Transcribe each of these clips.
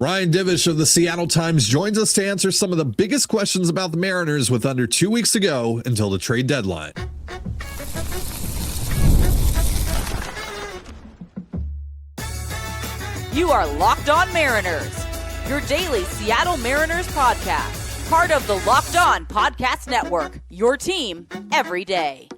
Ryan Divish of the Seattle Times joins us to answer some of the biggest questions about the Mariners with under 2 weeks to go until the trade deadline. You are Locked On Mariners, your daily Seattle Mariners podcast, part of the Locked On Podcast Network, your team every day.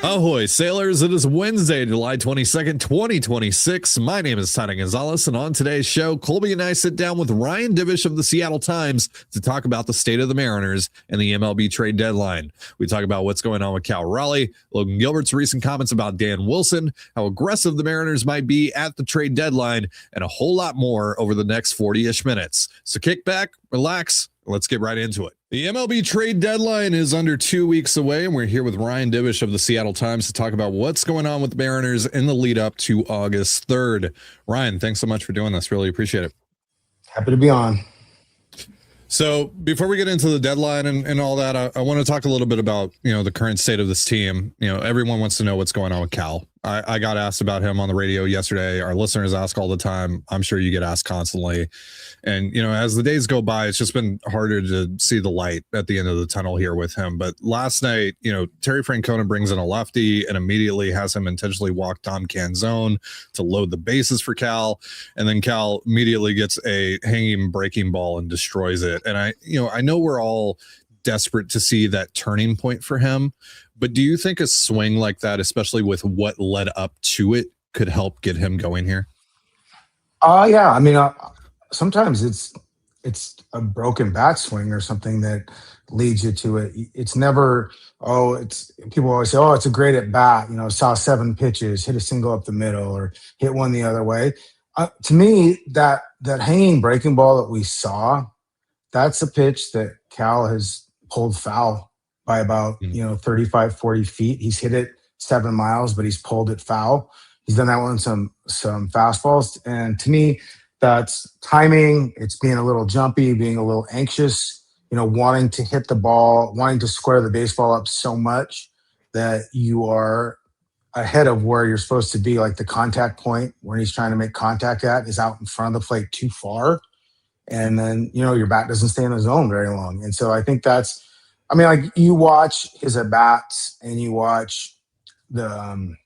Ahoy, sailors. It is Wednesday, July 22nd, 2026. My name is Tony Gonzalez, and on today's show, Colby and I sit down with Ryan Divish of the Seattle Times to talk about the state of the Mariners and the MLB trade deadline. We talk about what's going on with Cal Raleigh, Logan Gilbert's recent comments about Dan Wilson, how aggressive the Mariners might be at the trade deadline, and a whole lot more over the next 40-ish minutes. So kick back, relax, let's get right into it. The MLB trade deadline is under 2 weeks away, and we're here with Ryan Divish of the Seattle Times to talk about what's going on with the Mariners in the lead up to August 3rd. Ryan, thanks so much for doing this. Really appreciate it. Happy to be on. So before we get into the deadline and all that, I want to talk a little bit about, the current state of this team. Everyone wants to know what's going on with Cal. I got asked about him on the radio yesterday. Our listeners ask all the time. I'm sure you get asked constantly. And, as the days go by, it's just been harder to see the light at the end of the tunnel here with him. But last night, Terry Francona brings in a lefty and immediately has him intentionally walk Dom Canzone to load the bases for Cal. And then Cal immediately gets a hanging breaking ball and destroys it. And I know we're all desperate to see that turning point for him. But do you think a swing like that, especially with what led up to it, could help get him going here? Yeah. I mean, sometimes it's a broken bat swing or something that leads you to it. It's never, people always say, it's a great at bat, saw 7 pitches, hit a single up the middle or hit one the other way. To me, that hanging breaking ball that we saw, that's a pitch that Cal has pulled foul by about 35, 40 feet. He's hit it 7 miles, but he's pulled it foul. He's done that one some fastballs. And to me, that's timing. It's being a little jumpy, being a little anxious, wanting to hit the ball, wanting to square the baseball up so much that you are ahead of where you're supposed to be. Like the contact point where he's trying to make contact at is out in front of the plate too far. And then, your bat doesn't stay in the zone very long. And so I think you watch his at-bats and you watch the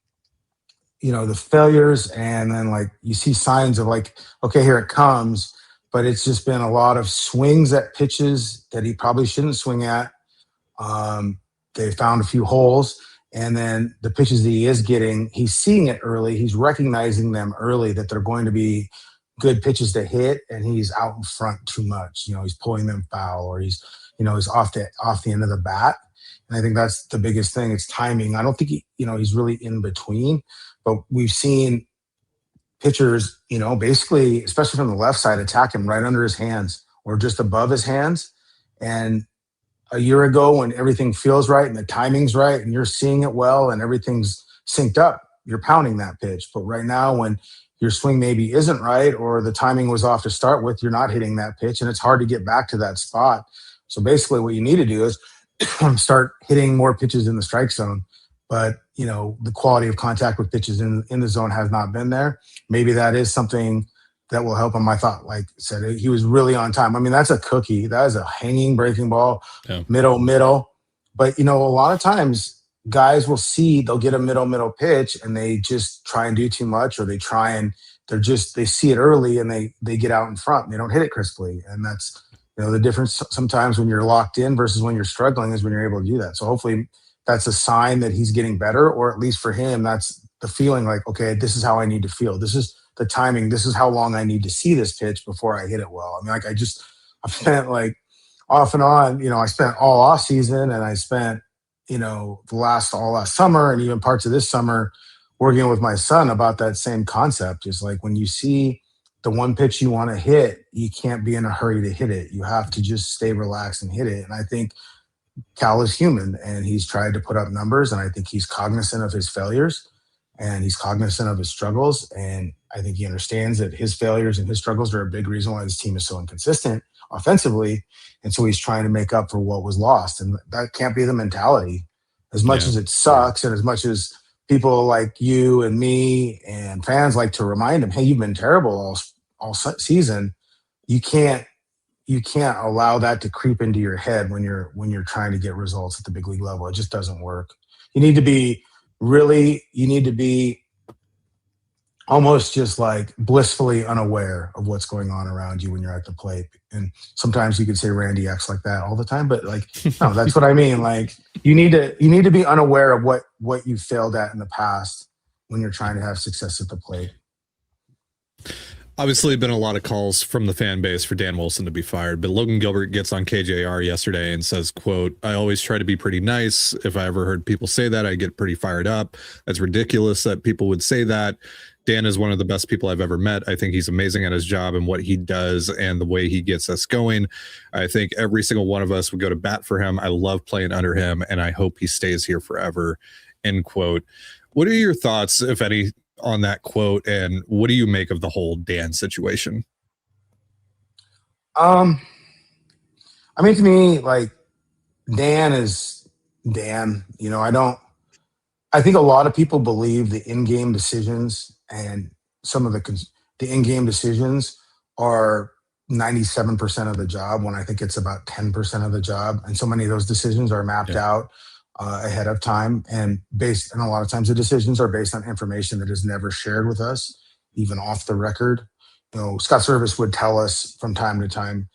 failures, and then you see signs of okay, here it comes. But it's just been a lot of swings at pitches that he probably shouldn't swing at. They found a few holes, and then the pitches that he is getting, he's seeing it early. He's recognizing them early that they're going to be good pitches to hit, and he's out in front too much. He's pulling them foul, or he's off the end of the bat. And I think that's the biggest thing. It's timing. I don't think he's really in between, but we've seen pitchers, basically, especially from the left side, attack him right under his hands or just above his hands. And a year ago, when everything feels right and the timing's right and you're seeing it well and everything's synced up, you're pounding that pitch. But right now, when your swing maybe isn't right or the timing was off to start with, you're not hitting that pitch, and it's hard to get back to that spot. So basically what you need to do is start hitting more pitches in the strike zone. But, the quality of contact with pitches in the zone has not been there. Maybe that is something that will help him. I thought, like I said, he was really on time. I mean, that's a cookie. That is a hanging breaking ball, middle. But, a lot of times guys they'll get a middle pitch and they just try and do too much, or they see it early and they get out in front and they don't hit it crisply. And that's, the difference sometimes when you're locked in versus when you're struggling is when you're able to do that. So hopefully that's a sign that he's getting better, or at least for him, that's the feeling like, okay, this is how I need to feel. This is the timing. This is how long I need to see this pitch before I hit it well. I mean, I've spent off and on, I spent all off season, and I spent, all last summer and even parts of this summer working with my son about that same concept. Is when you see the one pitch you want to hit, you can't be in a hurry to hit it. You have to just stay relaxed and hit it. And I think Cal is human, and he's tried to put up numbers, and I think he's cognizant of his failures and he's cognizant of his struggles. And I think he understands that his failures and his struggles are a big reason why his team is so inconsistent offensively. And so he's trying to make up for what was lost. And that can't be the mentality. As much as it sucks, and as much as people like you and me and fans like to remind him, hey, you've been terrible all season. you can't allow that to creep into your head when you're trying to get results at the big league level. It just doesn't work. You need to be almost just like blissfully unaware of what's going on around you when you're at the plate. And sometimes you could say Randy acts like that all the time, but like, no, that's what I mean. Like you need to be unaware of what you failed at in the past when you're trying to have success at the plate. Obviously, been a lot of calls from the fan base for Dan Wilson to be fired, but Logan Gilbert gets on KJR yesterday and says, quote, "I always try to be pretty nice. If I ever heard people say that, I get pretty fired up. That's ridiculous that people would say that. Dan is one of the best people I've ever met. I think he's amazing at his job and what he does and the way he gets us going. I think every single one of us would go to bat for him. I love playing under him, and I hope he stays here forever," end quote. What are your thoughts, if any, on that quote, and what do you make of the whole Dan situation? I mean, to me, like, Dan is Dan. You know, I think a lot of people believe the in-game decisions and some of the in-game decisions are 97% of the job, when I think it's about 10% of the job. And so many of those decisions are mapped out ahead of time, and a lot of times the decisions are based on information that is never shared with us, even off the record. You know, Scott Service would tell us from time to time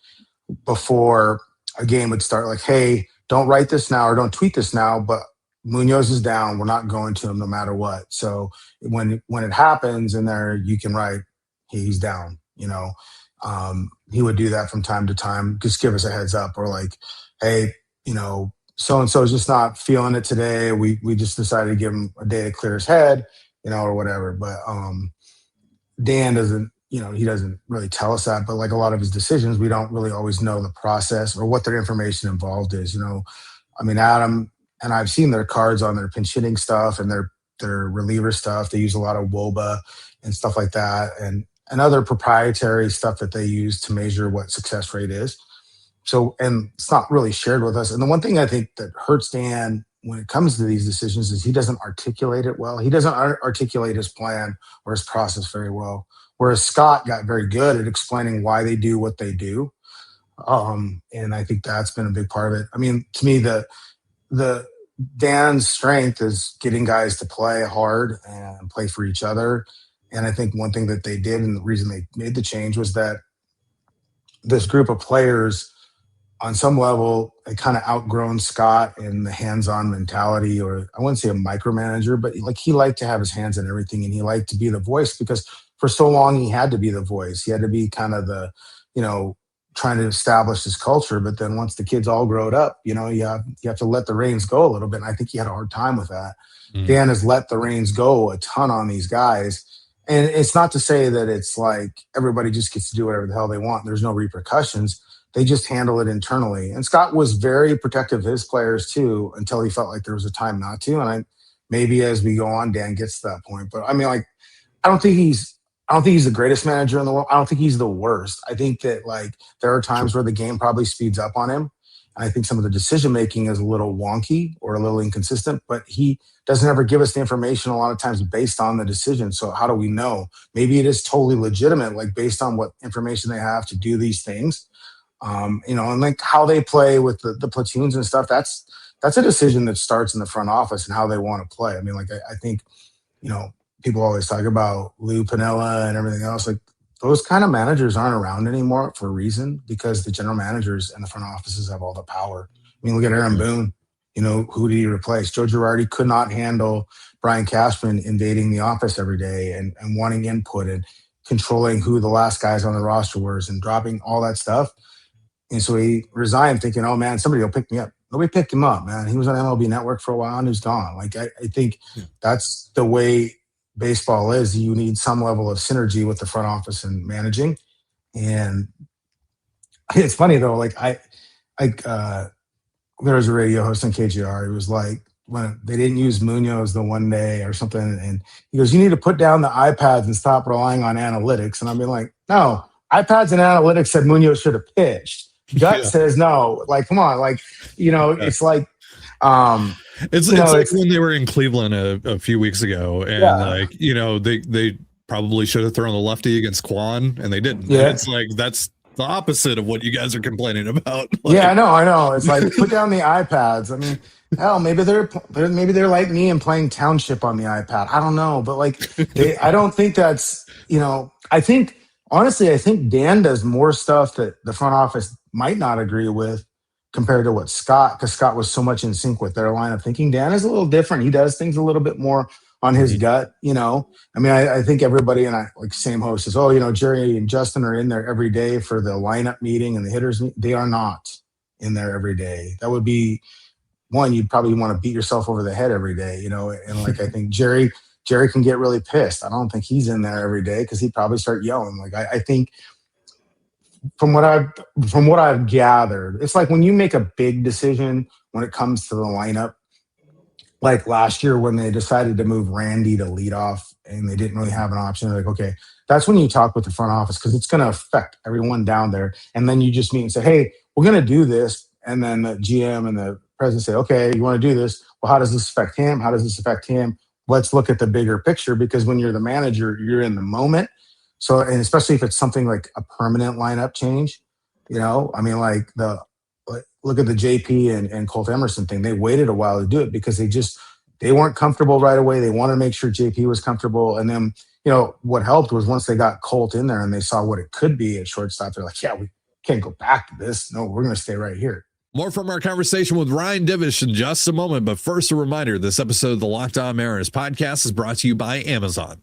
before a game would start, like, "Hey, don't write this now or don't tweet this now, but Munoz is down. We're not going to him no matter what." So when it happens in there, you can write, "Hey, he's down." You know, he would do that from time to time, just give us a heads up, or like, "Hey, you know, so-and-so is just not feeling it today. We just decided to give him a day to clear his head," you know, or whatever. But Dan doesn't, you know, he doesn't really tell us that. But like a lot of his decisions, we don't really always know the process or what their information involved is. You know, I mean, Adam and I've seen their cards on their pinch hitting stuff and their reliever stuff. They use a lot of WOBA and stuff like that, and other proprietary stuff that they use to measure what success rate is. So, and it's not really shared with us. And the one thing I think that hurts Dan when it comes to these decisions is he doesn't articulate it well. He doesn't articulate his plan or his process very well. Whereas Scott got very good at explaining why they do what they do. And I think that's been a big part of it. I mean, to me, the Dan's strength is getting guys to play hard and play for each other. And I think one thing that they did, and the reason they made the change, was that this group of players, on some level, they kind of outgrown Scott in the hands-on mentality, or I wouldn't say a micromanager, but like he liked to have his hands in everything, and he liked to be the voice, because for so long he had to be the voice. He had to be kind of the, you know, trying to establish his culture. But then once the kids all growed up, you know, you have to let the reins go a little bit. And I think he had a hard time with that. Dan has let the reins go a ton on these guys. And it's not to say that it's like everybody just gets to do whatever the hell they want. There's no repercussions. They just handle it internally. And Scott was very protective of his players too, until he felt like there was a time not to. And maybe as we go on, Dan gets to that point. But I mean, like, I don't think he's the greatest manager in the world. I don't think he's the worst. I think that, like, there are times where the game probably speeds up on him. And I think some of the decision making is a little wonky or a little inconsistent, but he doesn't ever give us the information a lot of times based on the decision. So how do we know? Maybe it is totally legitimate, like based on what information they have to do these things. You know, and like how they play with the platoons and stuff, that's a decision that starts in the front office and how they want to play. I mean, like, I think, you know, people always talk about Lou Piniella and everything else. Like, those kind of managers aren't around anymore for a reason, because the general managers and the front offices have all the power. I mean, look at Aaron Boone. You know, who did he replace? Joe Girardi could not handle Brian Cashman invading the office every day and wanting input and controlling who the last guys on the roster was and dropping all that stuff. And so he resigned thinking, oh, man, somebody will pick me up. Nobody picked him up, man. He was on MLB Network for a while and he's gone. Like, I think that's the way baseball is. You need some level of synergy with the front office and managing. And it's funny, though. Like, there was a radio host on KGR. He was like, when they didn't use Munoz the one day or something, and he goes, "You need to put down the iPads and stop relying on analytics." And I've been like, no, iPads and analytics said Munoz should have pitched. Gut says no. Like, come on. Like, you know, it's like, it's like when they were in Cleveland a few weeks ago, and like, you know, they probably should have thrown the lefty against Kwan, and they didn't. Yeah. And it's like, that's the opposite of what you guys are complaining about. Yeah, I know. It's like, put down the iPads. I mean, hell, maybe they're like me and playing Township on the iPad. I don't know, but like, I don't think that's, honestly, I think Dan does more stuff that the front office might not agree with compared to what Scott, because Scott was so much in sync with their line of thinking. Dan is a little different. He does things a little bit more on his gut, I mean, I think everybody, and I like same host says, Jerry and Justin are in there every day for the lineup meeting and the hitters. They are not in there every day. That would be one, you'd probably want to beat yourself over the head every day, and like, I think Jerry can get really pissed. I don't think he's in there every day because he'd probably start yelling. Like, I think from what I've gathered, it's like when you make a big decision when it comes to the lineup, like last year when they decided to move Randy to lead off and they didn't really have an option. They're like, okay, that's when you talk with the front office because it's going to affect everyone down there. And then you just meet and say, hey, we're going to do this. And then the GM and the president say, okay, you want to do this? Well, how does this affect him? How does this affect him? Let's look at the bigger picture, because when you're the manager, you're in the moment. So, and especially if it's something like a permanent lineup change, I mean, look at the JP and Colt Emerson thing. They waited a while to do it because they weren't comfortable right away. They wanted to make sure JP was comfortable. And then, what helped was once they got Colt in there and they saw what it could be at shortstop, they're like, yeah, we can't go back to this. No, we're going to stay right here. More from our conversation with Ryan Divish in just a moment. But first, a reminder, this episode of the Locked On Mariners podcast is brought to you by Amazon.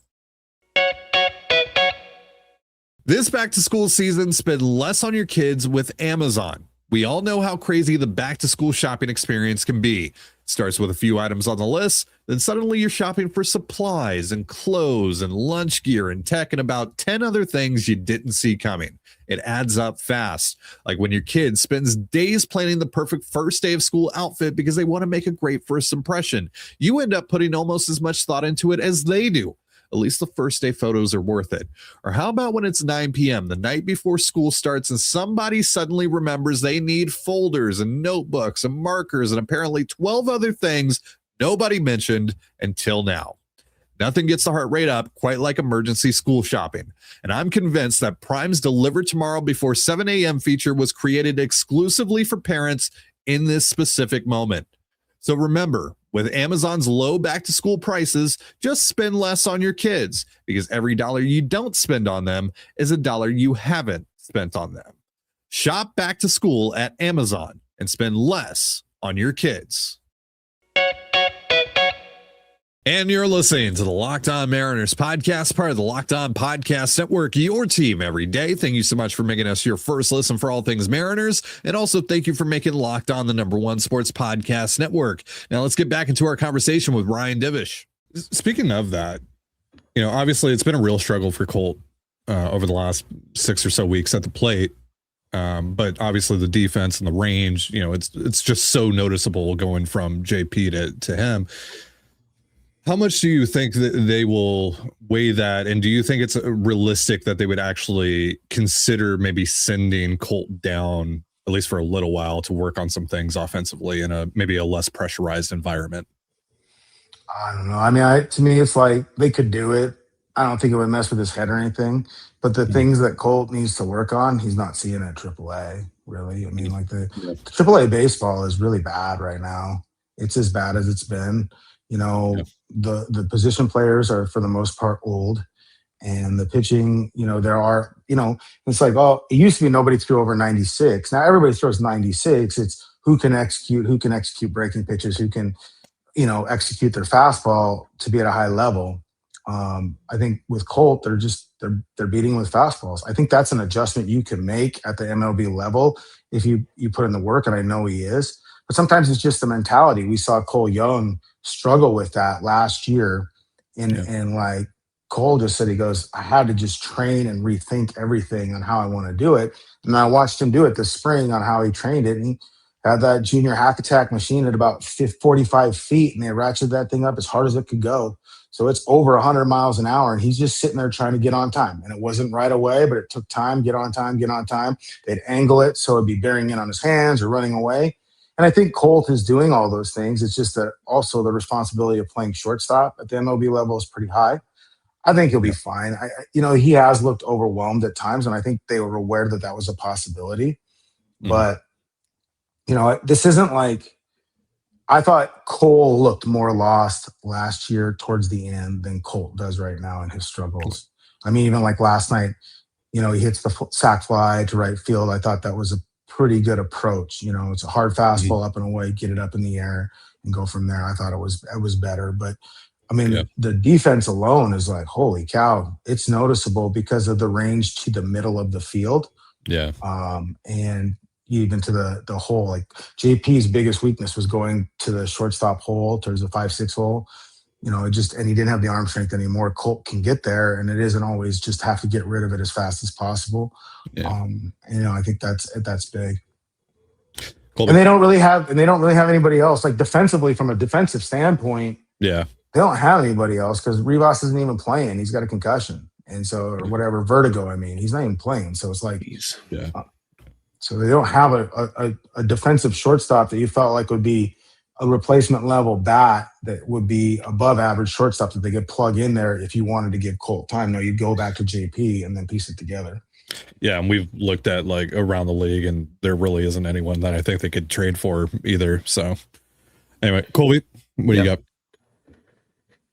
This back-to-school season, spend less on your kids with Amazon. We all know how crazy the back-to-school shopping experience can be. It starts with a few items on the list, then suddenly you're shopping for supplies and clothes and lunch gear and tech and about 10 other things you didn't see coming. It adds up fast, like when your kid spends days planning the perfect first day of school outfit because they want to make a great first impression. You end up putting almost as much thought into it as they do. At least the first day photos are worth it. Or how about when it's 9 p.m., the night before school starts, and somebody suddenly remembers they need folders and notebooks and markers and apparently 12 other things nobody mentioned until now. Nothing gets the heart rate up quite like emergency school shopping. And I'm convinced that Prime's Deliver Tomorrow Before 7 a.m. feature was created exclusively for parents in this specific moment. So remember, with Amazon's low back-to-school prices, just spend less on your kids, because every dollar you don't spend on them is a dollar you haven't spent on them. Shop back to school at Amazon and spend less on your kids. And you're listening to the Locked On Mariners podcast, part of the Locked On Podcast Network, your team every day. Thank you so much for making us your first listen for all things Mariners. And also thank you for making Locked On the #1 sports podcast network. Now let's get back into our conversation with Ryan Divish. Speaking of that, obviously it's been a real struggle for Colt over the last 6 or so weeks at the plate. But obviously the defense and the range, it's just so noticeable going from JP to him. How much do you think that they will weigh that? And do you think it's realistic that they would actually consider maybe sending Colt down, at least for a little while, to work on some things offensively in maybe a less pressurized environment? I don't know. I mean, to me, it's like they could do it. I don't think it would mess with his head or anything. But the things that Colt needs to work on, he's not seeing at AAA, really. I mean, like the AAA baseball is really bad right now. It's as bad as it's been. The position players are for the most part old, and the pitching, there are, it's like, it used to be nobody threw over 96. Now everybody throws 96. It's who can execute breaking pitches, who can, execute their fastball to be at a high level. I think with Colt, they're beating with fastballs. I think that's an adjustment you can make at the MLB level if you put in the work, and I know he is. But sometimes it's just the mentality. We saw Cole Young struggle with that last year. And like Cole just said, he goes, I had to just train and rethink everything on how I want to do it. And I watched him do it this spring on how he trained it. And he had that junior hack attack machine at about 45 feet, and they ratcheted that thing up as hard as it could go. So it's over 100 miles an hour, and he's just sitting there trying to get on time. And it wasn't right away, but it took time, get on time. They'd angle it so it'd be bearing in on his hands or running away. And I think Colt is doing all those things. It's just that also the responsibility of playing shortstop at the MLB level is pretty high. I think he'll be fine. He has looked overwhelmed at times, and I think they were aware that that was a possibility. But this isn't like, I thought Cole looked more lost last year towards the end than Colt does right now in his struggles. I mean, even like last night, he hits the sack fly to right field. I thought that was a pretty good approach. It's a hard fastball up and away, get it up in the air and go from there. I thought it was better. But I mean, the defense alone is like, holy cow, it's noticeable because of the range to the middle of the field. Yeah. And even to the hole. Like JP's biggest weakness was going to the shortstop hole, towards the 5-6 hole. And he didn't have the arm strength anymore. Colt can get there, and it isn't always just have to get rid of it as fast as possible. Yeah. I think that's big. Colby. And they don't really have anybody else. Like defensively, from a defensive standpoint, yeah, they don't have anybody else because Rivas isn't even playing. He's got a concussion, and so, or whatever, vertigo. I mean, he's not even playing. So it's like, so they don't have a defensive shortstop that you felt like would be a replacement level bat that would be above average shortstop that they could plug in there if you wanted to give Colt time. No, you'd go back to JP and then piece it together. Yeah, and we've looked at like around the league, and there really isn't anyone that I think they could trade for either. So anyway, Colby, what do you got?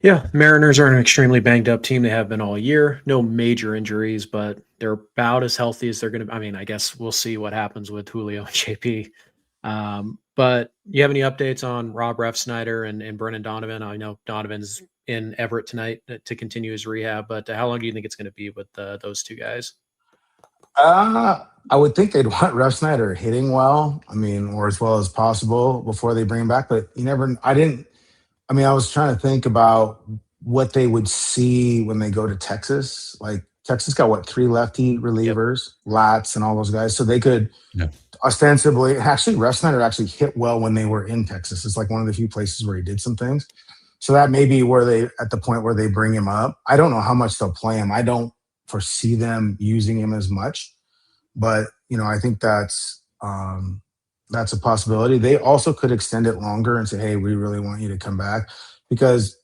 Yeah, Mariners are an extremely banged up team. They have been all year. No major injuries, but they're about as healthy as they're going to. I mean, I guess we'll see what happens with Julio and JP. But you have any updates on Rob Refsnyder and Brennan Donovan? I know Donovan's in Everett tonight to continue his rehab, but how long do you think it's going to be with those two guys? I would think they'd want Refsnyder hitting well. I mean, or as well as possible before they bring him back. But I was trying to think about what they would see when they go to Texas. Like Texas got 3 lefty relievers, Latz and all those guys. So they could ostensibly, actually Refsnyder actually hit well when they were in Texas. It's like one of the few places where he did some things. So that may be where they, at the point where they bring him up. I don't know how much they'll play him. I don't foresee them using him as much, but I think that's a possibility. They also could extend it longer and say, hey, we really want you to come back, because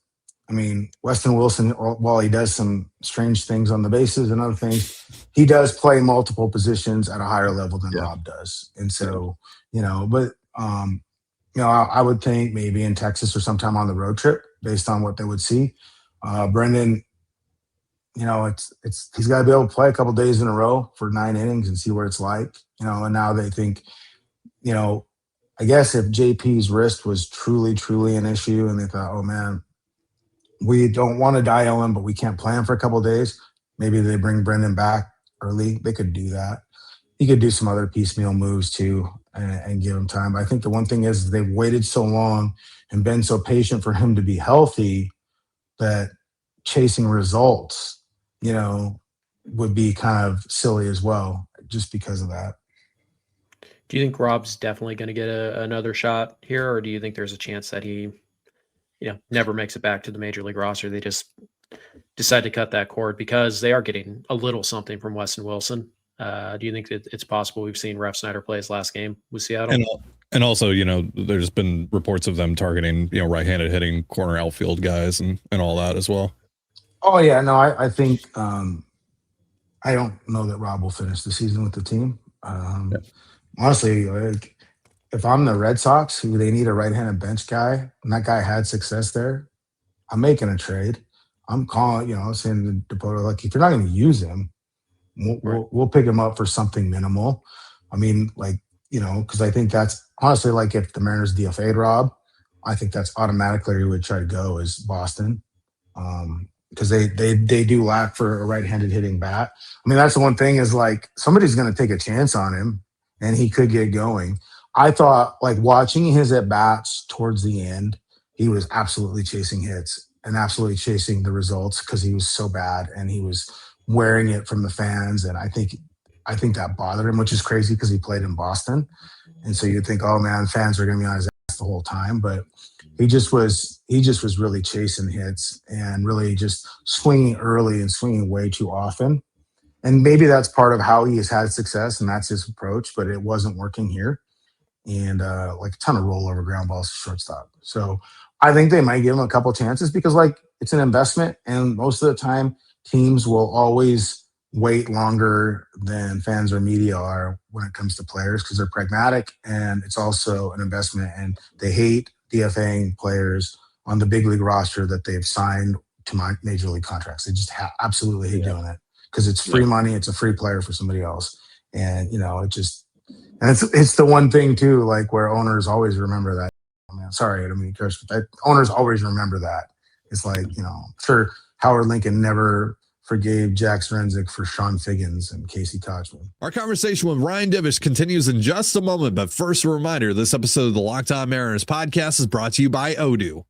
I mean, Weston Wilson, while he does some strange things on the bases and other things, he does play multiple positions at a higher level than Rob does. And so, I would think maybe in Texas or sometime on the road trip based on what they would see. Brendan, he's got to be able to play a couple days in a row for 9 innings and see what it's like, and now they think, I guess if JP's wrist was truly, truly an issue and they thought, oh man, we don't want to dial him, but we can't play him for a couple of days, maybe they bring Brendan back early. They could do that. He could do some other piecemeal moves too and give him time. But I think the one thing is they've waited so long and been so patient for him to be healthy that chasing results, would be kind of silly as well, just because of that. Do you think Rob's definitely going to get another shot here, or do you think there's a chance that he, never makes it back to the major league roster? They just decide to cut that cord because they are getting a little something from Weston Wilson. Do you think it's possible we've seen Refsnyder play his last game with Seattle? And also, there's been reports of them targeting, right-handed hitting corner outfield guys and all that as well. Oh yeah, no, I think I don't know that Rob will finish the season with the team. Honestly, like if I'm the Red Sox, who they need a right-handed bench guy, and that guy had success there, I'm making a trade. I'm calling, saying to Dipoto, like, if you're not going to use him, we'll pick him up for something minimal. I mean, because I think that's honestly, like, if the Mariners DFA'd Rob, I think that's automatically who would try to go is Boston. Because they do lack for a right-handed hitting bat. I mean, that's the one thing is, like, somebody's going to take a chance on him and he could get going. I thought, like, watching his at-bats towards the end, he was absolutely chasing hits and absolutely chasing the results because he was so bad and he was wearing it from the fans. And I think that bothered him, which is crazy because he played in Boston. And so you'd think, oh man, fans are going to be on his ass the whole time. But he just was really chasing hits and really just swinging early and swinging way too often. And maybe that's part of how he has had success and that's his approach, but it wasn't working here. And like a ton of rollover ground balls to shortstop. So I think they might give him a couple chances because, like, it's an investment, and most of the time teams will always wait longer than fans or media are when it comes to players because they're pragmatic, and it's also an investment, and they hate DFAing players on the big league roster that they've signed to my major league contracts. They just absolutely hate doing it because it's free money. It's a free player for somebody else. And, and it's the one thing too, like where owners always remember that. I mean, sorry, I don't mean to curse, but owners always remember that. It's like, sure, Howard Lincoln never forgave Jack Srenzik for Sean Figgins and Casey Kochman. Our conversation with Ryan Divish continues in just a moment, but first a reminder, this episode of the Locked On Mariners podcast is brought to you by Odoo.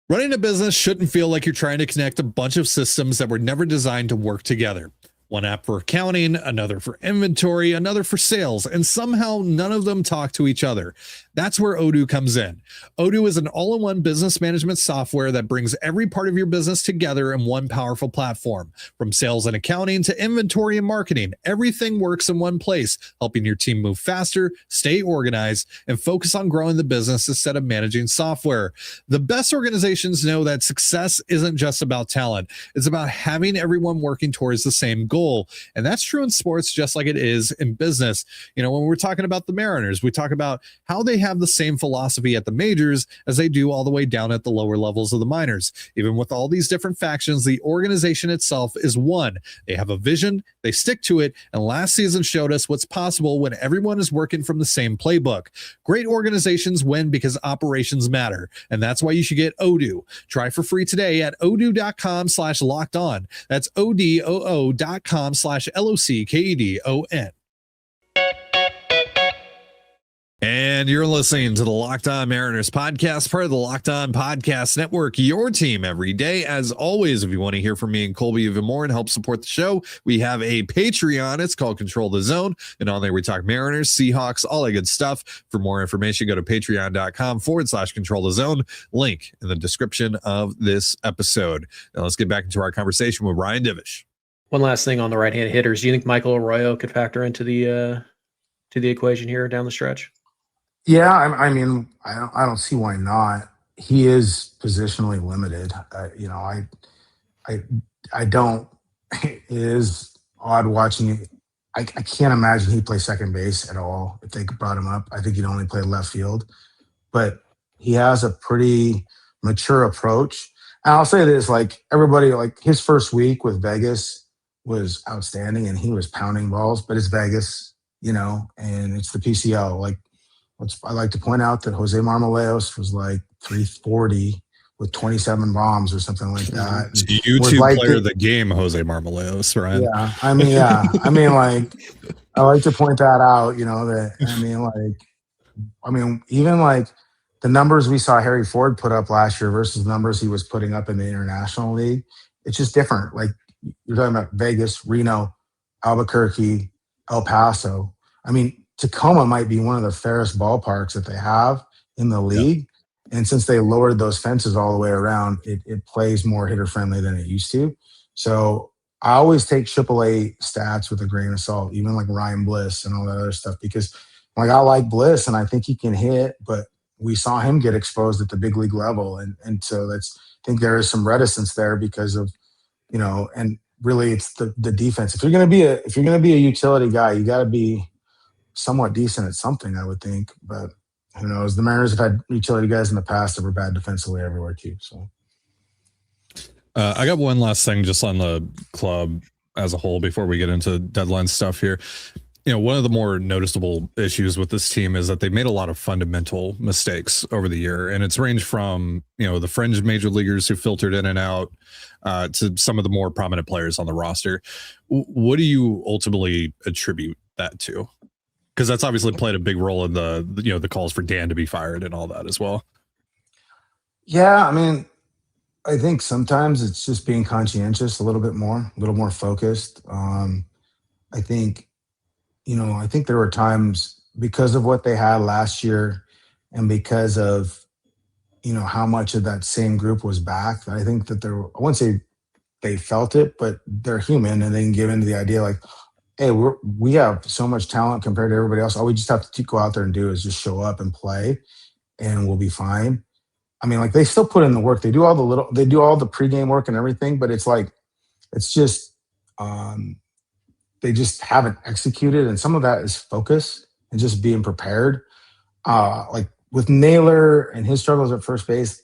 Running a business shouldn't feel like you're trying to connect a bunch of systems that were never designed to work together. One app for accounting, another for inventory, another for sales, and somehow none of them talk to each other. That's where Odoo comes in. Odoo is an all-in-one business management software that brings every part of your business together in one powerful platform. From sales and accounting to inventory and marketing, everything works in one place, helping your team move faster, stay organized, and focus on growing the business instead of managing software. The best organizations know that success isn't just about talent. It's about having everyone working towards the same goal. And that's true in sports just like it is in business. When we're talking about the Mariners, we talk about how they have the same philosophy at the majors as they do all the way down at the lower levels of the minors. Even with all these different factions, the organization itself is one. They have a vision, they stick to it, and last season showed us what's possible when everyone is working from the same playbook. Great organizations win because operations matter, and that's why you should get Odoo. Try for free today at odoo.com/lockedon. That's odoo.com/LOCKEDON. And you're listening to the Locked On Mariners podcast, part of the Locked On Podcast Network, your team every day. As always, if you want to hear from me and Colby even more and help support the show, we have a Patreon. It's called Control the Zone. And on there, we talk Mariners, Seahawks, all that good stuff. For more information, go to patreon.com/Control the Zone. Link in the description of this episode. Now let's get back into our conversation with Ryan Divish. One last thing on the right-hand hitters. Do you think Michael Arroyo could factor into the equation here down the stretch? Yeah, I mean, I don't see why not. He is positionally limited. I don't. It is odd watching it. I can't imagine he'd play second base at all if they brought him up. I think he'd only play left field. But he has a pretty mature approach. And I'll say this, like everybody, like his first week with Vegas was outstanding and he was pounding balls, but it's Vegas, and it's the PCL. Like, I like to point out that Jose Marmoleos was like 340 with 27 bombs or something like that. It's YouTube like player of the game, Jose Marmoleos, right? Yeah. I mean, like, I like to point that out, even like the numbers we saw Harry Ford put up last year versus the numbers he was putting up in the International League, it's just different. Like, you're talking about Vegas, Reno, Albuquerque, El Paso. I mean, Tacoma might be one of the fairest ballparks that they have in the league. Yeah. And since they lowered those fences all the way around, it plays more hitter friendly than it used to. So I always take AAA stats with a grain of salt, even like Ryan Bliss and all that other stuff, because like I like Bliss and I think he can hit, but we saw him get exposed at the big league level. And so I think there is some reticence there because of, and really it's the defense. If you're going to be a utility guy, you got to be somewhat decent at something, I would think, but who knows? The Mariners have had utility guys in the past that were bad defensively everywhere too. So, I got one last thing just on the club as a whole before we get into deadline stuff here. One of the more noticeable issues with this team is that they made a lot of fundamental mistakes over the year, and it's ranged from the fringe major leaguers who filtered in and out to some of the more prominent players on the roster. What do you ultimately attribute that to? Because that's obviously played a big role in the calls for Dan to be fired and all that as well. Yeah, I mean, I think sometimes it's just being conscientious a little more focused. I think there were times because of what they had last year and because of, how much of that same group was back, that I think that I wouldn't say they felt it, but they're human and they can give into the idea like, hey, we have so much talent compared to everybody else. All we just have to go out there and do is just show up and play, and we'll be fine. I mean, like they still put in the work. They do all the pregame work and everything, but it's like, it's just, they just haven't executed. And some of that is focus and just being prepared. Like with Naylor and his struggles at first base,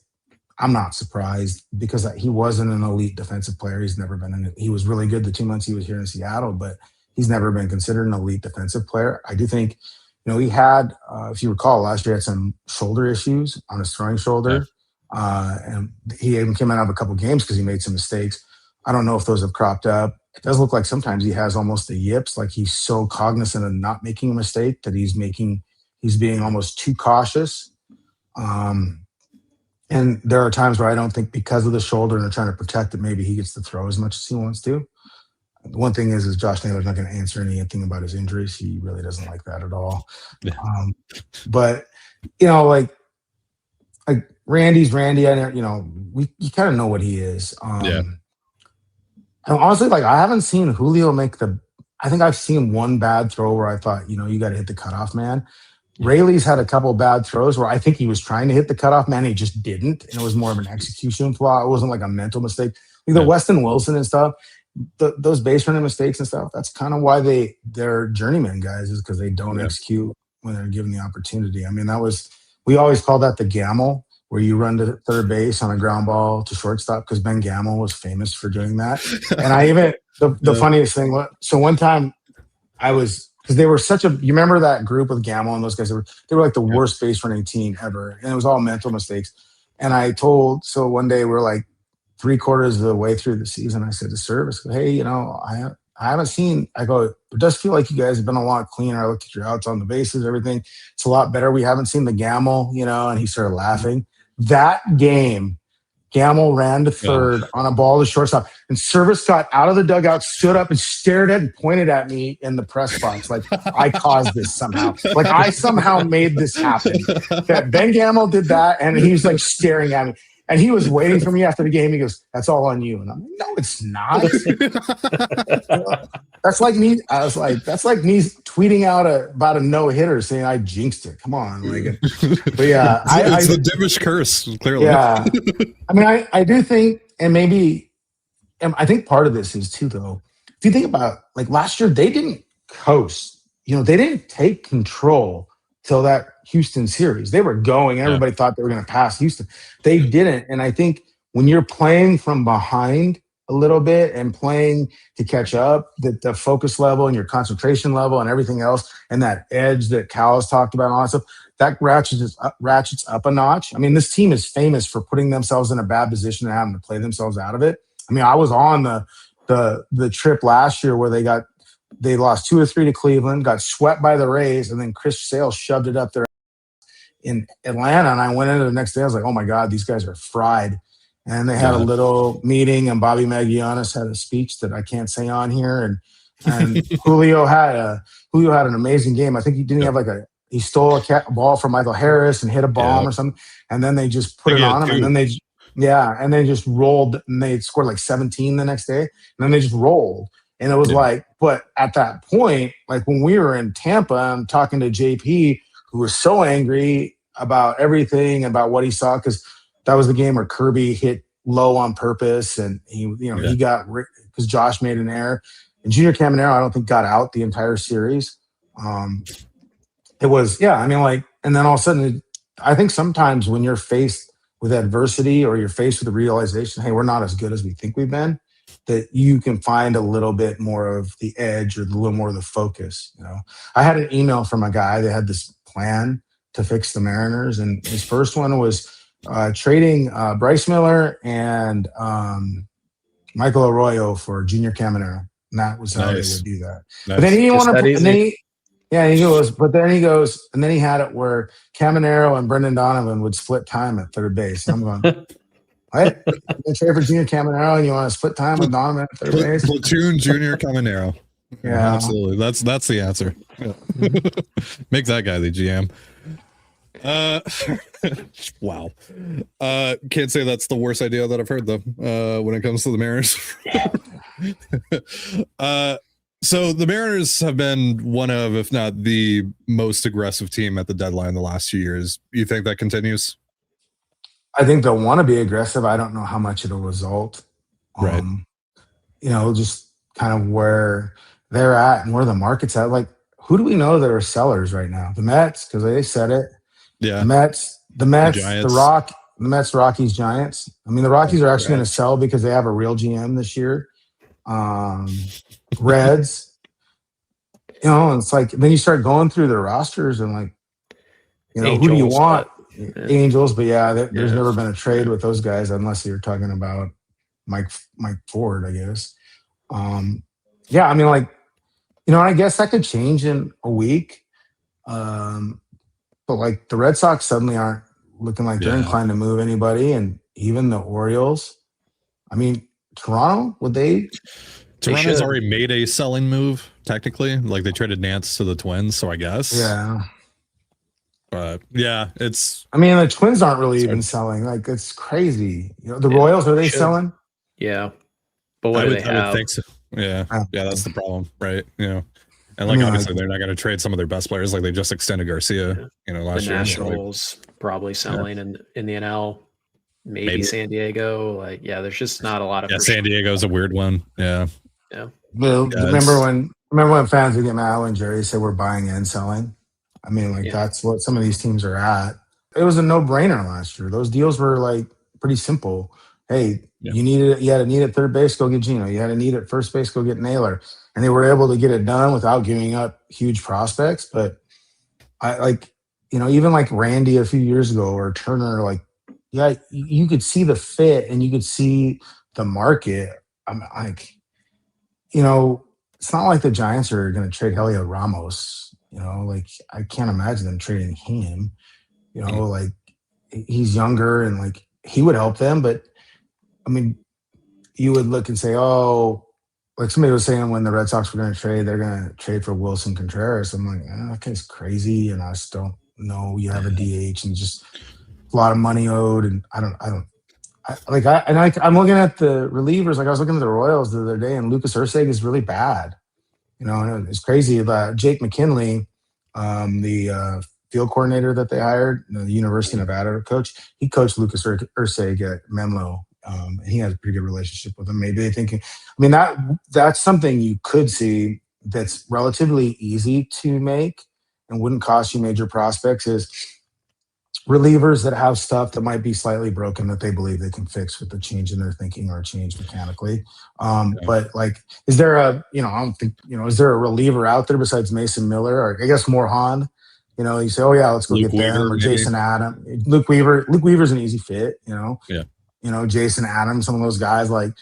I'm not surprised because he wasn't an elite defensive player. He's never been he was really good the 2 months he was here in Seattle, but he's never been considered an elite defensive player. I do think, he had, if you recall, last year had some shoulder issues on his throwing shoulder. And he even came out of a couple games because he made some mistakes. I don't know if those have cropped up. It does look like sometimes he has almost the yips, like he's so cognizant of not making a mistake that he's being almost too cautious. And there are times where I don't think because of the shoulder and they're trying to protect it, maybe he gets to throw as much as he wants to. The one thing is Josh Naylor's not going to answer anything about his injuries. He really doesn't like that at all. Yeah. But, like Randy's Randy. You kind of know what he is. And honestly, like I haven't seen Julio I think I've seen one bad throw where I thought, you got to hit the cutoff man. Rayleigh's had a couple bad throws where I think he was trying to hit the cutoff man. He just didn't. And it was more of an execution flaw. It wasn't like a mental mistake. Like the Weston Wilson and stuff, those base running mistakes and stuff, that's kind of why they're journeyman guys, is because they don't execute when they're given the opportunity. I mean, we always call that the gamble, where you run to third base on a ground ball to shortstop, because Ben Gamel was famous for doing that. And I even, the funniest thing was, so one time because they were you remember that group with Gamel and those guys, they were like the worst base running team ever. And it was all mental mistakes. And so one day we're like 3/4 of the way through the season, I said to Service, hey, I haven't seen, I go, it does feel like you guys have been a lot cleaner. I looked at your outs on the bases, everything. It's a lot better. We haven't seen the Gamel, and he started laughing. That game, Gamel ran to third on a ball to shortstop, and Service got out of the dugout, stood up and stared at and pointed at me in the press box like I caused this somehow. Like I somehow made this happen. That Ben Gamel did that, and he was like staring at me. And he was waiting for me after the game. He goes, "That's all on you." And I'm like, "No, it's not." That's like me. I was like, "That's like me tweeting out about a no-hitter saying I jinxed it." Come on, but yeah, it's the Divish curse, clearly. Yeah, I mean, I do think, and I think part of this is too, though. If you think about like last year, they didn't coast. They didn't take control till that Houston series. They were going. Everybody thought they were going to pass Houston. They didn't. And I think when you're playing from behind a little bit and playing to catch up, the focus level and your concentration level and everything else, and that edge that Cal has talked about and all that stuff, that ratchets up a notch. I mean, this team is famous for putting themselves in a bad position and having to play themselves out of it. I mean, I was on the trip last year where they lost 2 or 3 to Cleveland, got swept by the Rays, and then Chris Sale shoved it up there in Atlanta. And I went into the next day, I was like, oh my God, these guys are fried. And they had a little meeting, and Bobby Magianis had a speech that I can't say on here. And Julio had an amazing game. I think he have he stole a ball from Michael Harris and hit a bomb or something. And then they just put it on him. And then they just rolled, and they scored like 17 the next day. And then they just rolled. And it was but at that point, like when we were in Tampa, I'm talking to JP, who was so angry about everything, about what he saw, because that was the game where Kirby hit low on purpose, and he got, because Josh made an error. And Junior Caminero, I don't think got out the entire series. It was, and then all of a sudden, I think sometimes when you're faced with adversity or you're faced with the realization, hey, we're not as good as we think we've been, that you can find a little bit more of the edge or a little more of the focus. I had an email from a guy that had this plan to fix the Mariners, and his first one was trading Bryce Miller and Michael Arroyo for Junior Caminero, and that was how they would do that. Nice. But then he didn't want to. And then he had it where Caminero and Brendan Donovan would split time at third base. And I'm going, what? You trade for Junior Caminero and you want to split time with Donovan at third base? Platoon Junior Caminero. Yeah, absolutely. That's the answer. Yeah. Make that guy the GM. Wow. Can't say that's the worst idea that I've heard though. When it comes to the Mariners. So the Mariners have been one of, if not the most aggressive team at the deadline the last few years. You think that continues? I think they'll want to be aggressive. I don't know how much it'll result. Right. Just kind of where they're at and where the market's at. Like, who do we know that are sellers right now? The Mets, because they said it. Yeah. The Mets, the Giants. The Mets, Rockies, Giants. I mean, the Rockies are actually going to sell because they have a real GM this year. Reds, and it's like then you start going through the rosters and like, Angels, who do you want? Angels, but there's Yeah. never been a trade with those guys unless you're talking about Mike Ford, I guess. I mean, like, I guess that could change in a week. But like the Red Sox suddenly aren't looking like they're inclined to move anybody, and even the Orioles. I mean, Toronto, would they? Toronto's already made a selling move, technically. Like they traded Nance to the Twins, so I guess. Yeah. But yeah, it's. I mean, the Twins aren't really even selling. Like it's crazy. The Royals, are they selling? Yeah, but what do they have? I would think so. Yeah, that's the problem, right? And like obviously they're not going to trade some of their best players. Like they just extended Garcia, last year. The Nationals probably selling in the NL, maybe San Diego. Like there's just not a lot of. Yeah, San Diego's a weird one. Yeah. Well, remember when fans would get mad when Jerry said we're buying and selling? I mean, that's what some of these teams are at. It was a no-brainer last year. Those deals were like pretty simple. Hey, you had a need at third base, go get Gino. You had a need at first base, go get Naylor. And they were able to get it done without giving up huge prospects. But even like Randy a few years ago or Turner, like, you could see the fit and you could see the market. I'm like, it's not like the Giants are going to trade Heliot Ramos. Like I can't imagine them trading him. Like he's younger and like he would help them, but I mean, you would look and say, oh, like somebody was saying when the Red Sox were going to trade, they're going to trade for Wilson Contreras. I'm like, that guy's crazy, and I just don't know. You have a DH and just a lot of money owed, and I'm looking at the relievers. Like I was looking at the Royals the other day, and Lucas Erceg is really bad. And it's crazy about Jake McKinley, the field coordinator that they hired, the University of Nevada coach. He coached Lucas Erceg at Menlo. And he has a pretty good relationship with him. Maybe they thinking, I mean, that's something you could see that's relatively easy to make and wouldn't cost you major prospects is relievers that have stuff that might be slightly broken that they believe they can fix with the change in their thinking or a change mechanically. But like, is there I don't think, is there a reliever out there besides Mason Miller or I guess Morejon? You say, oh yeah, let's go Luke get them Weaver, or maybe. Jason Adams. Luke Weaver's an easy fit, Yeah. Jason Adams, some of those guys, like,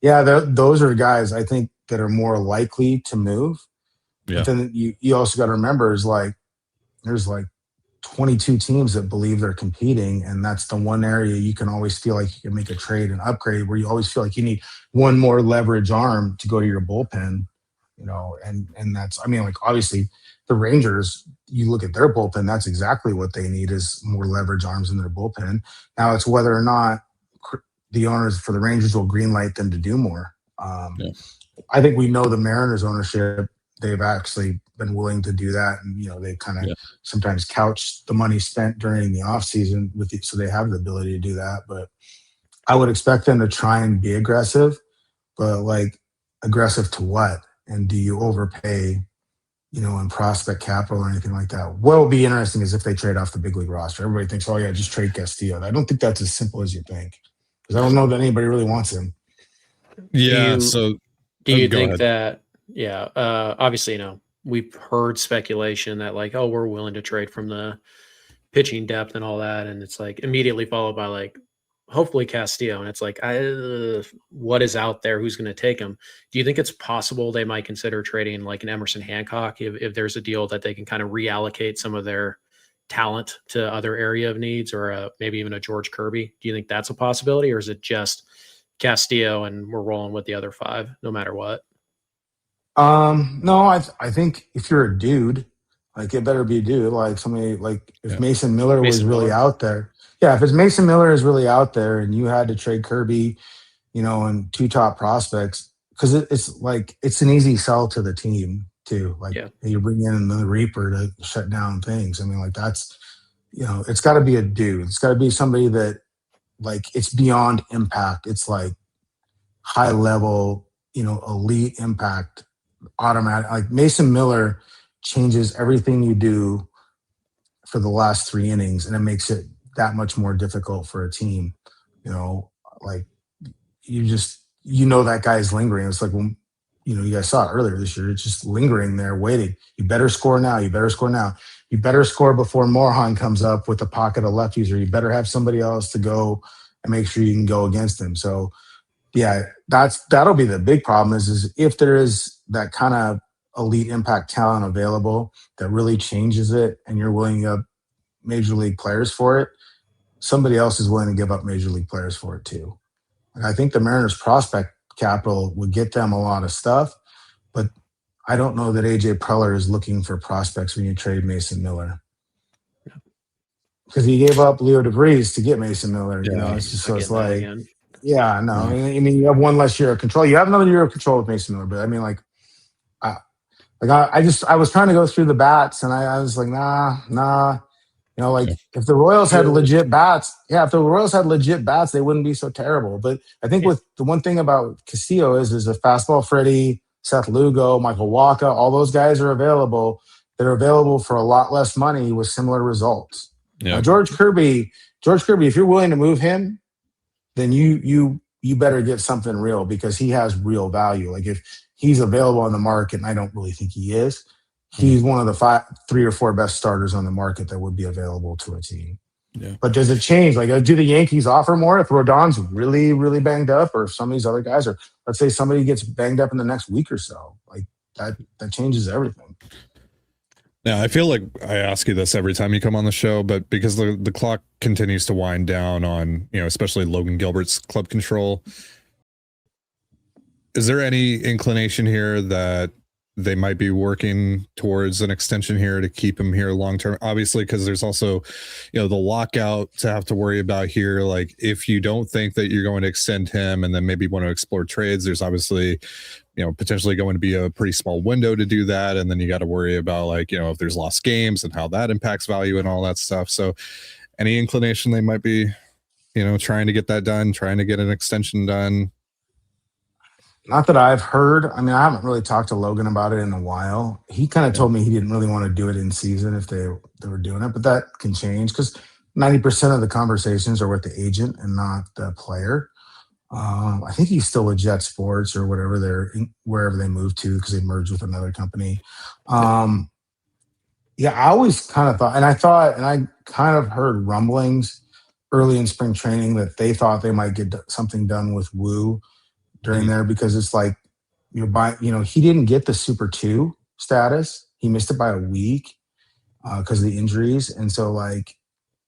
those are guys I think that are more likely to move. Yeah. But then you also got to remember is like, there's like 22 teams that believe they're competing. And that's the one area you can always feel like you can make a trade and upgrade where you always feel like you need one more leverage arm to go to your bullpen, and that's, I mean, like obviously the Rangers, you look at their bullpen, that's exactly what they need is more leverage arms in their bullpen. Now it's whether or not the owners for the Rangers will greenlight them to do more. I think we know the Mariners ownership, they've actually been willing to do that. And, they kind of sometimes couch the money spent during the off season so they have the ability to do that. But I would expect them to try and be aggressive, but like aggressive to what? And do you overpay, in prospect capital or anything like that? What will be interesting is if they trade off the big league roster. Everybody thinks, oh yeah, just trade Castillo. I don't think that's as simple as you think. Because I don't know that anybody really wants him. Yeah. Do you think that? Yeah. Obviously, we've heard speculation that like, oh, we're willing to trade from the pitching depth and all that, and it's like immediately followed by like, hopefully Castillo, and it's like, what is out there? Who's going to take him? Do you think it's possible they might consider trading like an Emerson Hancock if there's a deal that they can kind of reallocate some of their talent to other area of needs, or maybe even a George Kirby? Do you think that's a possibility, or is it just Castillo and we're rolling with the other five no matter what? No, I think if you're a dude, like it better be a dude, like somebody like if Mason Miller was really out there. Yeah, if it's Mason Miller is really out there and you had to trade Kirby, and two top prospects, because it's like it's an easy sell to the team too. Like you bring in the Reaper to shut down things. I mean, like that's, it's got to be a dude. It's got to be somebody that like it's beyond impact. It's like high level, elite impact, automatic. Like Mason Miller changes everything you do for the last 3 innings, and it makes it that much more difficult for a team. Like that guy's lingering. It's like, well, you guys saw it earlier this year. It's just lingering there, waiting. You better score now. You better score now. You better score before Morejon comes up with a pocket of lefties, or you better have somebody else to go and make sure you can go against him. So, yeah, that'll be the big problem is if there is that kind of elite impact talent available that really changes it, and you're willing to give major league players for it, somebody else is willing to give up major league players for it too. And I think the Mariners prospect capital would get them a lot of stuff, but I don't know that AJ Preller is looking for prospects when you trade Mason Miller, because he gave up Leo DeVries to get Mason Miller. It's just, so it's like, yeah, no. I mean, you have one less year of control. You have another year of control with Mason Miller, but I mean, I was trying to go through the bats, and I was like, nah. If the Royals had legit bats, they wouldn't be so terrible. But I think with the one thing about Castillo is a fastball Freddie, Seth Lugo, Michael Wacha, all those guys are available. They're available for a lot less money with similar results. Yeah. Now, George Kirby, if you're willing to move him, then you better get something real, because he has real value. Like if he's available on the market, and I don't really think he is, he's one of the 3 or 4 best starters on the market that would be available to a team. Yeah. But does it change? Like, do the Yankees offer more if Rodon's really, really banged up, or if some of these other guys, or let's say somebody gets banged up in the next week or so? Like that changes everything. Yeah, I feel like I ask you this every time you come on the show, but because the clock continues to wind down on, especially Logan Gilbert's club control, is there any inclination here that they might be working towards an extension here to keep him here long term? Obviously, because there's also, the lockout to have to worry about here. Like, if you don't think that you're going to extend him and then maybe want to explore trades, there's obviously, potentially going to be a pretty small window to do that. And then you got to worry about, like, if there's lost games and how that impacts value and all that stuff. So any inclination they might be, trying to get that done, trying to get an extension done? Not that I've heard. I mean, I haven't really talked to Logan about it in a while. He kind of told me he didn't really want to do it in season if they were doing it, but that can change, because 90% of the conversations are with the agent and not the player. I think he's still with Jet Sports or wherever they moved to, because they merged with another company. I always kind of thought, and I kind of heard rumblings early in spring training that they thought they might get something done with Wu during there, because it's like, he didn't get the Super 2 status. He missed it by a week because of the injuries. And so, like,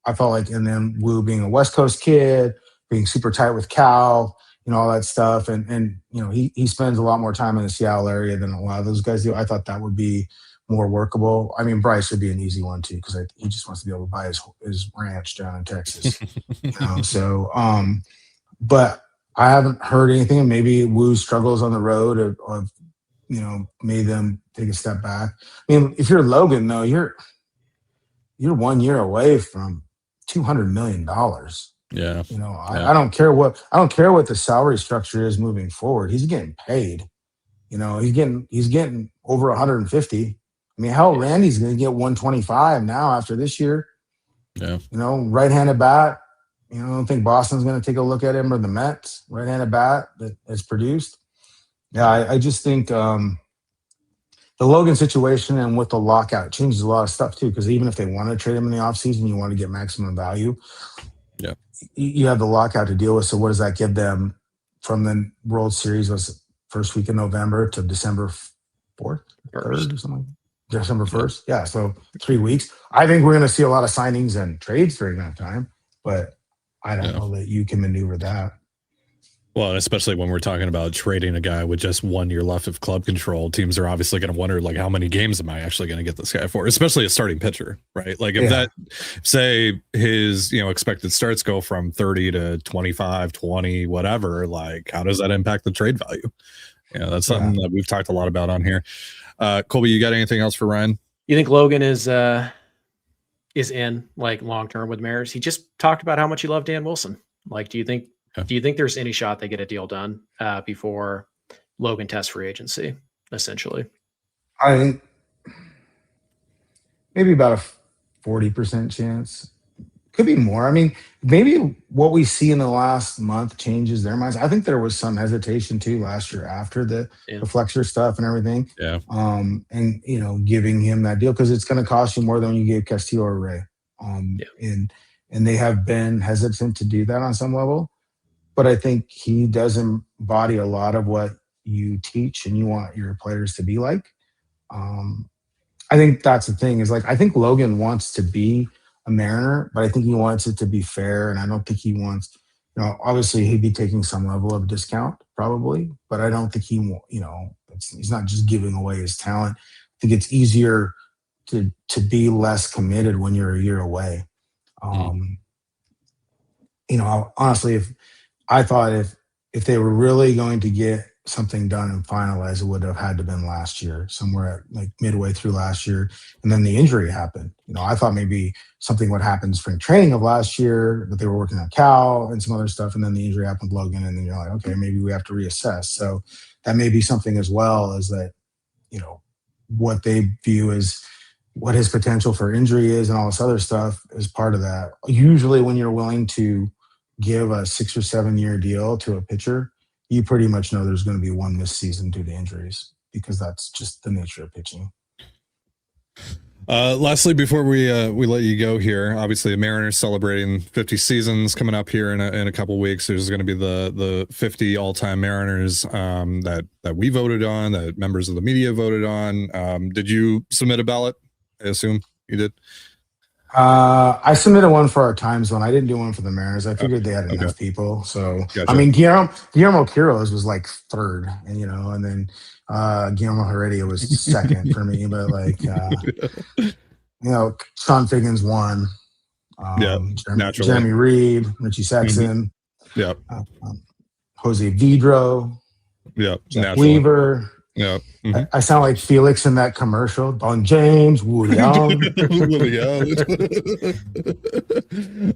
I felt like, and then Wu being a West Coast kid, being super tight with Cal, all that stuff. And he spends a lot more time in the Seattle area than a lot of those guys do. I thought that would be more workable. I mean, Bryce would be an easy one too, because he just wants to be able to buy his ranch down in Texas. But I haven't heard anything, and maybe Wu struggles on the road of made them take a step back. I mean, if you're Logan, though, you're 1 year away from $200 million. Yeah. I don't care what the salary structure is moving forward. He's getting paid. He's getting over 150. I mean, hell, Randy's going to get 125 now after this year. Yeah. Right-handed bat. I don't think Boston's going to take a look at him, or the Mets, right-handed bat that has produced. Yeah, I just think the Logan situation and with the lockout changes a lot of stuff too, because even if they want to trade him in the offseason, you want to get maximum value. Yeah. You have the lockout to deal with. So what does that give them from the World Series was first week in November to December 4th, 3rd or something? December 1st. Yeah, so 3 weeks. I think we're going to see a lot of signings and trades during that time, but I don't know that you can maneuver that. Well, especially when we're talking about trading a guy with just 1 year left of club control, teams are obviously going to wonder, like, how many games am I actually going to get this guy for? Especially a starting pitcher, right? Like, if that, say, his expected starts go from 30 to 25, 20, whatever, like, how does that impact the trade value? That's something that we've talked a lot about on here. Colby, you got anything else for Ryan? You think Logan is in, like, long term with Mariners? He just talked about how much he loved Dan Wilson. Like, do you think there's any shot they get a deal done before Logan tests free agency, essentially? I think maybe about a 40% chance. Could be more. I mean, maybe what we see in the last month changes their minds. I think there was some hesitation too last year after the flexor stuff and everything. Yeah. And giving him that deal because it's going to cost you more than you gave Castillo or Ray. And they have been hesitant to do that on some level. But I think he does embody a lot of what you teach and you want your players to be like. I think that's the thing is like, I think Logan wants to be a Mariner, but I think he wants it to be fair. And I don't think he wants, obviously he'd be taking some level of discount probably, but I don't think he's not just giving away his talent. I think it's easier to be less committed when you're a year away. Honestly, if they were really going to get something done and finalized, it would have had to been last year, somewhere at like midway through last year. And then the injury happened. I thought maybe something would happen in spring training of last year, but they were working on Cal and some other stuff. And then the injury happened with Logan. And then you're like, okay, maybe we have to reassess. So that may be something as well as that, what they view as what his potential for injury is and all this other stuff is part of that. Usually when you're willing to give a 6 or 7 year deal to a pitcher, you pretty much know there's going to be one missed season due to injuries because that's just the nature of pitching. Lastly, before we let you go here, obviously the Mariners celebrating 50 seasons coming up here in a couple weeks. There's going to be the 50 all-time Mariners that we voted on, that members of the media voted on. Did you submit a ballot? I assume you did. I submitted one for our time zone. I didn't do one for the Mariners. I figured they had enough people. So, gotcha. I mean, Guillermo Quiroz was like third, and and then Guillermo Heredia was second for me. But Sean Figgins won. Jeremy Reed, Richie Sexton. Jose Vidro. Jack Weaver. Yeah, I sound like Felix in that commercial. Don James, Woody Allen.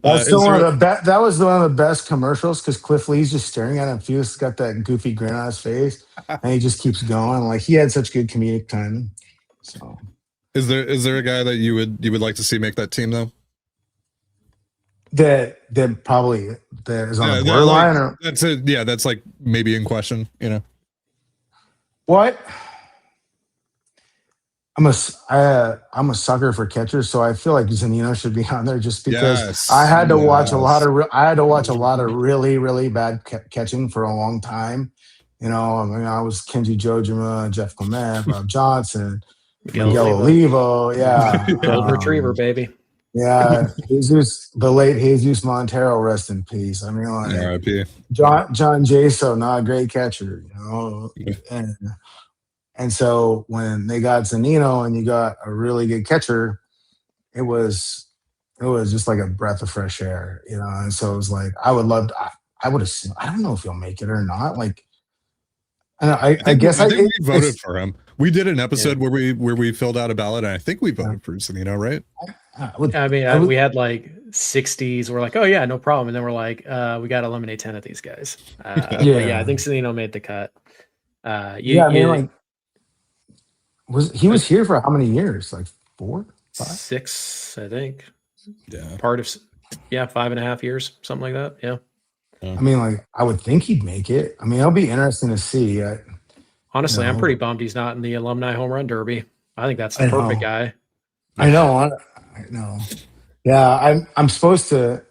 That's that was one of the best commercials because Cliff Lee's just staring at him. Felix got that goofy grin on his face, and he just keeps going. Like he had such good comedic timing. So, is there a guy that you would like to see make that team though? That is on the borderline, or that's like maybe in question. What? I'm a sucker for catchers, so I feel like Zunino should be on there just because I had to watch a lot of really, really bad catching for a long time. I was Kenji Jojima, Jeff Clement, Rob Johnson, Miguel Olivo, Gold retriever, baby. Yeah, the late Jesus Montero, rest in peace. I mean, R.I.P. John Jaso, not a great catcher, and so when they got Zunino and you got a really good catcher, it was just like a breath of fresh air, And so it was like I would assume, I don't know if he'll make it or not. Like, I guess we voted for him. We did an episode where we filled out a ballot, and I think we voted for Zunino, right? We had like 60s. We're like, oh yeah, no problem. And then we're like, we got to eliminate 10 of these guys. I think Zunino made the cut. He was here for how many years? Like 4, 5? 6, I think. Yeah. Part of 5.5 years, something like that. Yeah. I mean, like I would think he'd make it. I mean, it'll be interesting to see. Honestly, I'm pretty bummed he's not in the alumni home run derby. I think that's the perfect guy. I know. Yeah, I'm supposed to.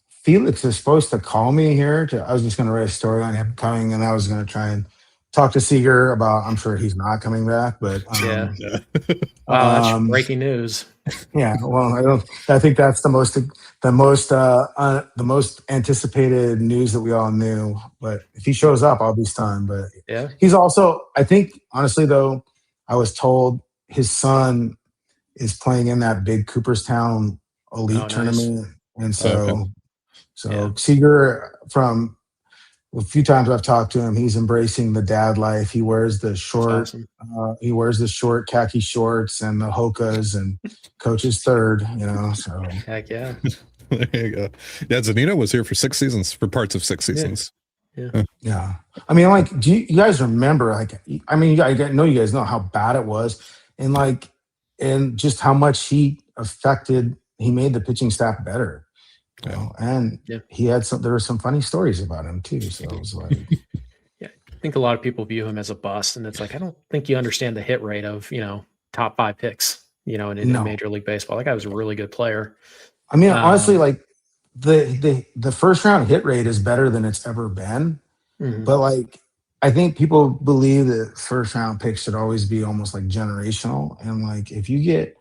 Felix is supposed to call me here. I was just going to write a story on him coming, and I was going to try and talk to Seager about. I'm sure he's not coming back, but wow, that's breaking news. Yeah, well, I think that's the most anticipated news that we all knew. But if he shows up, I'll be stunned. But he's also. I think honestly, though, I was told his son is playing in that big Cooperstown elite tournament. And so Seager, from a few times I've talked to him, he's embracing the dad life. He wears the short, he wears the short khaki shorts and the Hokas and coaches third, so. Heck yeah. There you go. Yeah, Zanino was here for 6 seasons, for parts of 6 seasons. Yeah. I mean, like, do you guys remember, like, I mean, I know you guys know how bad it was, and like, and just how much he made the pitching staff better. You know? And he had there were some funny stories about him too. So it was like, I think a lot of people view him as a bust, and it's like, I don't think you understand the hit rate of, top 5 picks, in Major League Baseball. That guy was a really good player. I mean, honestly, like the first round hit rate is better than it's ever been. But like, I think people believe that first round picks should always be almost like generational. And like, if you get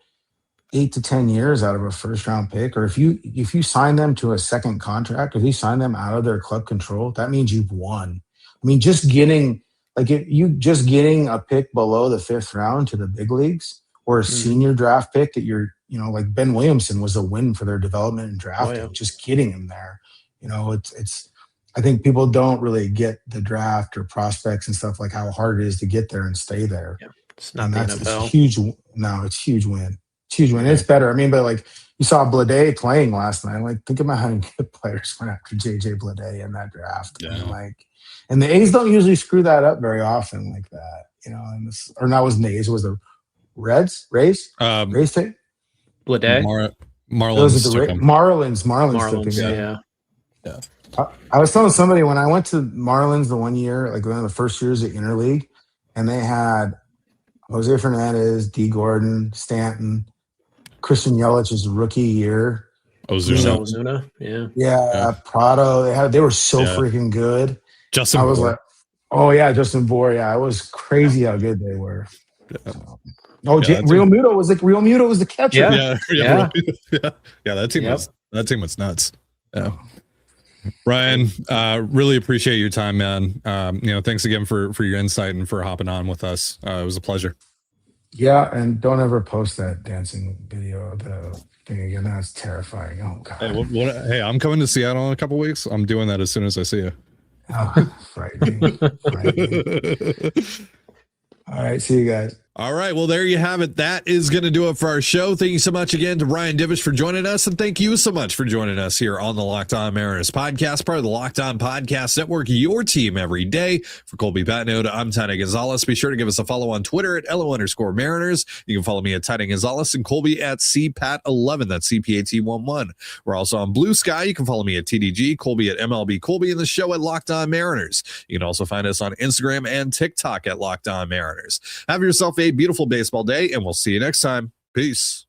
8 to 10 years out of a first round pick, or if you sign them to a second contract, if you sign them out of their club control, that means you've won. I mean, just getting a pick below the 5th round to the big leagues, or a senior draft pick that like Ben Williamson was a win for their development and drafting, just getting him there. It's I think people don't really get the draft or prospects and stuff, like how hard it is to get there and stay there. Yeah, it's not the NFL. It's huge. No, it's huge win. It's huge win. It's better. I mean, but like, you saw Blade playing last night. Like, think about how many good players went after JJ Blade in that draft. Yeah. And the A's don't usually screw that up very often like that. And or not was the A's, it was the Rays take Marlins. Marlins. Yeah. I was telling somebody when I went to Marlins the one year, like one of the first years at Interleague, and they had Jose Fernandez, D. Gordon, Stanton, Christian Yelich's rookie year. Ozuna. Yeah. Prado. They were so freaking good. Justin I was Bour. like, oh yeah, Justin Bour. Yeah, it was crazy how good they were. Yeah. Real Muto was the catcher. Yeah. That team was nuts. Yeah. Ryan, really appreciate your time, man. Thanks again for your insight and for hopping on with us. It was a pleasure. Yeah, and don't ever post that dancing video of the thing again. That's terrifying. Oh god. Hey, I'm coming to Seattle in a couple weeks. I'm doing that as soon as I see you. Oh, frightening. All right, see you guys. All right, well, there you have it. That is going to do it for our show. Thank you so much again to Ryan Divish for joining us, and thank you so much for joining us here on the Locked On Mariners podcast, part of the Locked On Podcast Network, your team every day. For Colby Patnode, I'm Tiny Gonzalez. Be sure to give us a follow on Twitter at @LO_Mariners. You can follow me at Tiny Gonzalez and Colby at CPAT11. That's CPAT11. We're also on Blue Sky. You can follow me at TDG, Colby at MLB Colby, and the show at Locked On Mariners. You can also find us on Instagram and TikTok at Locked On Mariners. Have yourself a beautiful baseball day, and we'll see you next time. Peace.